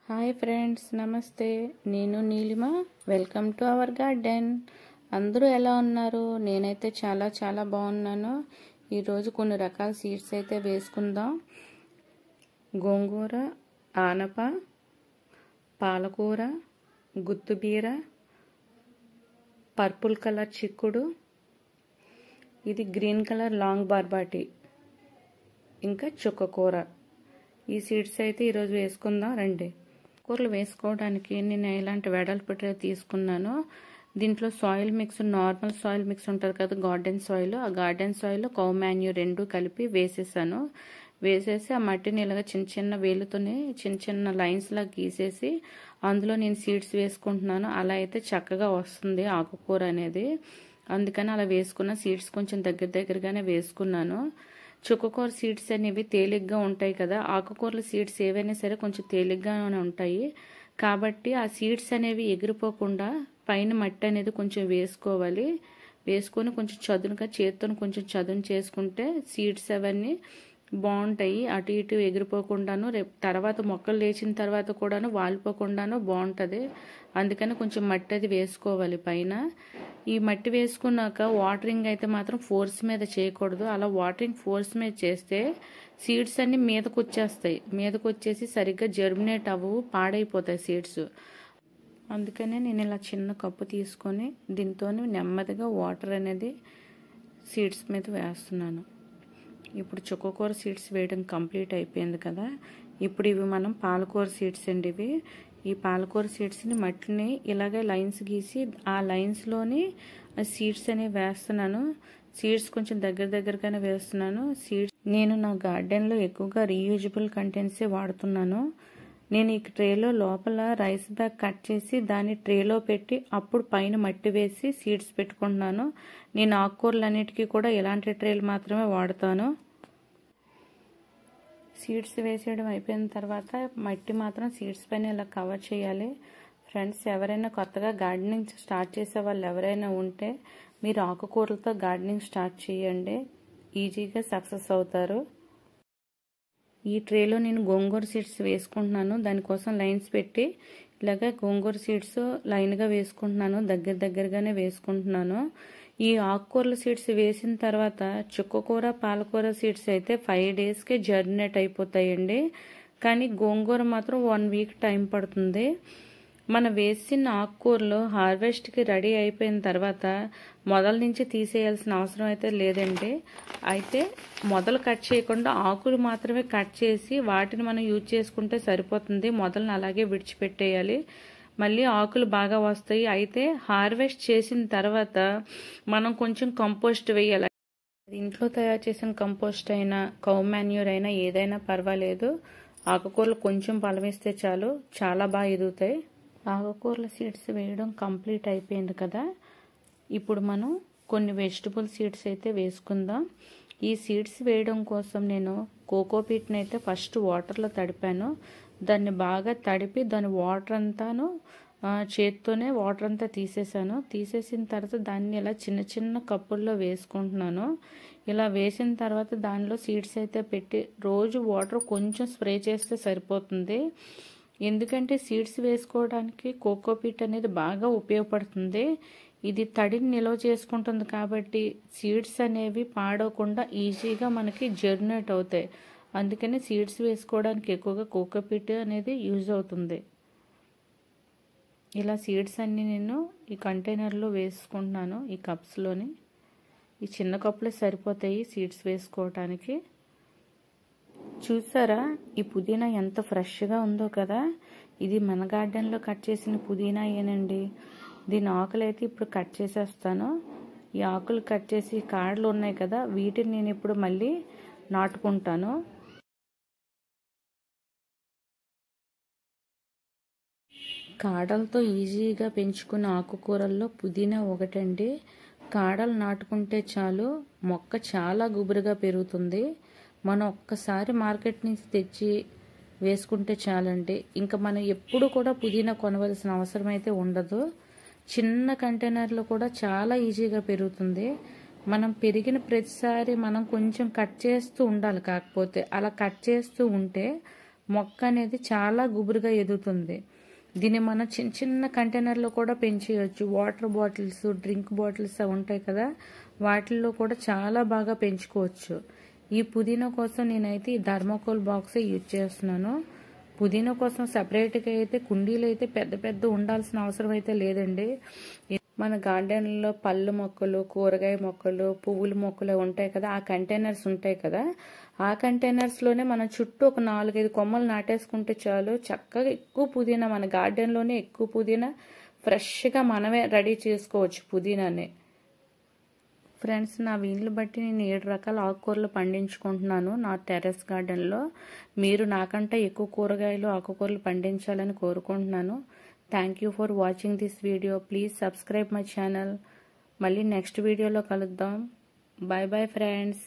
Hi friends, నమస్తే. నేను Neelima. Welcome to our garden. అందరూ ఎలా ఉన్నారు? నేనైతే చాలా చాలా బాగున్నాను. ఈరోజు కొన్ని రకాల సీడ్స్ అయితే వేసుకుందాం. గోంగూర, ఆనప, పాలకూర, గుత్తుబీర, పర్పుల్ కలర్ చిక్కుడు, ఇది గ్రీన్ కలర్ లాంగ్ బార్బాటి, ఇంకా చుక్కకూర. ఈ సీడ్స్ అయితే ఈరోజు వేసుకుందాం రండి. కూరలు వేసుకోవడానికి నేను ఇలాంటి వెడల్పు ట్రే తీసుకున్నాను. దీంట్లో soil mix, normal soil mix ఉంటుంది కదా, గార్డెన్ సాయిల్, ఆ గార్డెన్ సాయిల్, కౌ మాన్యూర్ రెండు కలిపి వేసేసాను. వేసేసి ఆ మట్టిని ఇలాగ చిన్న చిన్న వేలుతోనే చిన్న చిన్న లైన్స్ లా గీసేసి అందులో నేను సీడ్స్ వేసుకుంటున్నాను. అలా అయితే చక్కగా వస్తుంది ఆకుకూర అనేది. అందుకని అలా వేసుకున్న సీడ్స్ కొంచెం దగ్గరగానే వేసుకున్నాను. చుక్కకూర సీడ్స్ అనేవి తేలిగ్గా ఉంటాయి కదా, ఆకుకూరల సీడ్స్ ఏవైనా సరే కొంచెం తేలిగ్గానే ఉంటాయి. కాబట్టి ఆ సీడ్స్ అనేవి ఎగిరిపోకుండా పైన మట్టి అనేది కొంచెం వేసుకోవాలి. వేసుకొని కొంచెం చదునుగా చేత్తో కొంచెం చదును చేసుకుంటే సీడ్స్ అవన్నీ బాగుంటాయి. అటు ఇటు ఎగిరిపోకుండాను, రేపు తర్వాత మొక్కలు లేచిన తర్వాత కూడాను వాలిపోకుండాను బాగుంటుంది. అందుకని కొంచెం మట్టి అది వేసుకోవాలి పైన. ఈ మట్టి వేసుకున్నాక వాటరింగ్ అయితే మాత్రం ఫోర్స్ మీద చేయకూడదు. అలా వాటరింగ్ ఫోర్స్ మీద చేస్తే సీడ్స్ అన్ని మీదకు వచ్చేస్తాయి. మీదకు వచ్చేసి సరిగ్గా జర్మినేట్ అవ్వవు, పాడైపోతాయి సీడ్స్. అందుకనే నేను ఇలా చిన్న కప్పు తీసుకొని దీంతో నెమ్మదిగా వాటర్ అనేది సీడ్స్ మీద వేస్తున్నాను. ఇప్పుడు చుక్కకూర సీడ్స్ వేయడం కంప్లీట్ అయిపోయింది కదా. ఇప్పుడు ఇవి మనం పాలకూర సీడ్స్ అండి. ఇవి ఈ పాలకూర సీడ్స్ని మట్టిని ఇలాగే లైన్స్ గీసి ఆ లైన్స్లోని సీడ్స్ అనేవి వేస్తున్నాను. సీడ్స్ కొంచెం దగ్గరగానే వేస్తున్నాను. సీడ్స్ నేను నా గార్డెన్లో ఎక్కువగా రీయూజబుల్ కంటెంట్సే వాడుతున్నాను. నేను ఈ ట్రేలో లోపల రైస్ బ్యాగ్ కట్ చేసి దాన్ని ట్రేలో పెట్టి అప్పుడు పైన మట్టి వేసి సీడ్స్ పెట్టుకుంటున్నాను. నేను ఆకుకూరలన్నిటికీ కూడా ఇలాంటి ట్రేలు మాత్రమే వాడతాను. సీడ్స్ వేసేయడం అయిపోయిన తర్వాత మట్టి మాత్రం సీడ్స్ పైన ఇలా కవర్ చేయాలి. ఫ్రెండ్స్, ఎవరైనా కొత్తగా గార్డెనింగ్ స్టార్ట్ చేసే వాళ్ళు ఎవరైనా ఉంటే మీరు ఆకుకూరలతో గార్డెనింగ్ స్టార్ట్ చేయండి. ఈజీగా సక్సెస్ అవుతారు. ఈ ట్రేలో నేను గోంగూర సీడ్స్ వేసుకుంటున్నాను. దానికోసం లైన్స్ పెట్టి ఇలాగ గోంగూర సీడ్స్ లైన్గా వేసుకుంటున్నాను. దగ్గరగానే వేసుకుంటున్నాను. ఈ ఆకుకూరల సీడ్స్ వేసిన తర్వాత చుక్కకూర, పాలకూర సీడ్స్ అయితే 5 డేస్కే జర్మినేట్ అయిపోతాయండి. కానీ గోంగూర మాత్రం 1 వీక్ టైం పడుతుంది. మనం వేసిన ఆకుకూరలు హార్వెస్ట్కి రెడీ అయిపోయిన తర్వాత మొదల నుంచి తీసేయాల్సిన అవసరం అయితే లేదండి. అయితే మొదలు కట్ చేయకుండా ఆకులు మాత్రమే కట్ చేసి వాటిని మనం యూజ్ చేసుకుంటే సరిపోతుంది. మొదలను అలాగే విడిచిపెట్టేయాలి. మళ్ళీ ఆకులు బాగా వస్తాయి. అయితే హార్వెస్ట్ చేసిన తర్వాత మనం కొంచెం కంపోస్ట్ వేయాలి. ఇంట్లో తయారు చేసిన కంపోస్ట్ అయినా, కౌ మాన్యూర్ అయినా ఏదైనా పర్వాలేదు. ఆకుకూరలు కొంచెం బలమిస్తే చాలు, చాలా బాగా ఎదుగుతాయి. ఆకుకూరల సీడ్స్ వేయడం కంప్లీట్ అయిపోయింది కదా. ఇప్పుడు మనం కొన్ని వెజిటబుల్ సీడ్స్ అయితే వేసుకుందాం. ఈ సీడ్స్ వేయడం కోసం నేను కోకోపీట్ని అయితే ఫస్ట్ వాటర్లో తడిపాను. దాన్ని బాగా తడిపి దాని వాటర్ అంతాను చేత్తోనే వాటర్ అంతా తీసేసాను. తీసేసిన తర్వాత దాన్ని ఇలా చిన్న చిన్న కప్పుల్లో వేసుకుంటున్నాను. ఇలా వేసిన తర్వాత దానిలో సీడ్స్ అయితే పెట్టి రోజు వాటర్ కొంచెం స్ప్రే చేస్తే సరిపోతుంది. ఎందుకంటే సీడ్స్ వేసుకోవడానికి కోకోపీట్ అనేది బాగా ఉపయోగపడుతుంది. ఇది తడిని నిల్వ చేసుకుంటుంది కాబట్టి సీడ్స్ అనేవి పాడవకుండా ఈజీగా మనకి జర్మినేట్ అవుతాయి. అందుకని సీడ్స్ వేసుకోవడానికి ఎక్కువగా కోకోపీట్ అనేది యూజ్ అవుతుంది. ఇలా సీడ్స్ అన్ని నేను ఈ కంటైనర్లో వేసుకుంటున్నాను. ఈ కప్స్లోని ఈ చిన్న కప్పులే సరిపోతాయి సీడ్స్ వేసుకోవడానికి. చూసారా ఈ పుదీనా ఎంత ఫ్రెష్గా ఉందో కదా. ఇది మన గార్డెన్లో కట్ చేసిన పుదీనా ఏనండి. దీని ఆకులు అయితే ఇప్పుడు కట్ చేసేస్తాను. ఈ ఆకులు కట్ చేసి కాడలు ఉన్నాయి కదా, వీటిని నేను ఇప్పుడు మళ్ళీ నాటుకుంటాను. కాడలతో ఈజీగా పెంచుకున్న ఆకుకూరల్లో పుదీనా ఒకటండి. కాడలు నాటుకుంటే చాలు, మొక్క చాలా గుబురుగా పెరుగుతుంది. మనం ఒక్కసారి మార్కెట్ నుంచి తెచ్చి వేసుకుంటే చాలండి. ఇంకా మనం ఎప్పుడు కూడా పుదీనా కొనవలసిన అవసరం అయితే ఉండదు. చిన్న కంటైనర్లో కూడా చాలా ఈజీగా పెరుగుతుంది. మనం పెరిగిన ప్రతిసారి మనం కొంచెం కట్ చేస్తూ ఉండాలి. కాకపోతే అలా కట్ చేస్తూ ఉంటే మొక్క అనేది చాలా గుబురుగా ఎదుగుతుంది. దీన్ని మనం చిన్న చిన్న కంటైనర్లో కూడా పెంచేయచ్చు. వాటర్ బాటిల్స్, డ్రింక్ బాటిల్స్ ఉంటాయి కదా, వాటిల్లో కూడా చాలా బాగా పెంచుకోవచ్చు. ఈ పుదీనా కోసం నేనైతే ఈ థర్మోకోల్ బాక్సే యూజ్ చేస్తున్నాను. పుదీనా కోసం సపరేట్గా అయితే కుండీలు అయితే పెద్ద పెద్ద ఉండాల్సిన అవసరం అయితే లేదండి. మన గార్డెన్లో పళ్ళు మొక్కలు, కూరగాయ మొక్కలు, పువ్వుల మొక్కలు ఉంటాయి కదా, ఆ కంటైనర్స్ ఉంటాయి కదా, ఆ కంటైనర్స్లోనే మనం చుట్టూ ఒక 4-5 కొమ్మలు నాటేసుకుంటే చాలు. చక్కగా ఎక్కువ పుదీనా, మన గార్డెన్లోనే ఎక్కువ పుదీనా ఫ్రెష్గా మనమే రెడీ చేసుకోవచ్చు పుదీనాని. ఫ్రెండ్స్, నా వీలుని బట్టి నేను 7 రకాల ఆకుకూరలు పండించుకుంటున్నాను నా టెర్రస్ గార్డెన్లో. మీరు నాకంటే ఎక్కువ కూరగాయలు, ఆకుకూరలు పండించాలని కోరుకుంటున్నాను. Thank you for watching this video. Please subscribe my channel. మళ్ళీ నెక్స్ట్ వీడియోలో కలుద్దాం. Bye bye friends.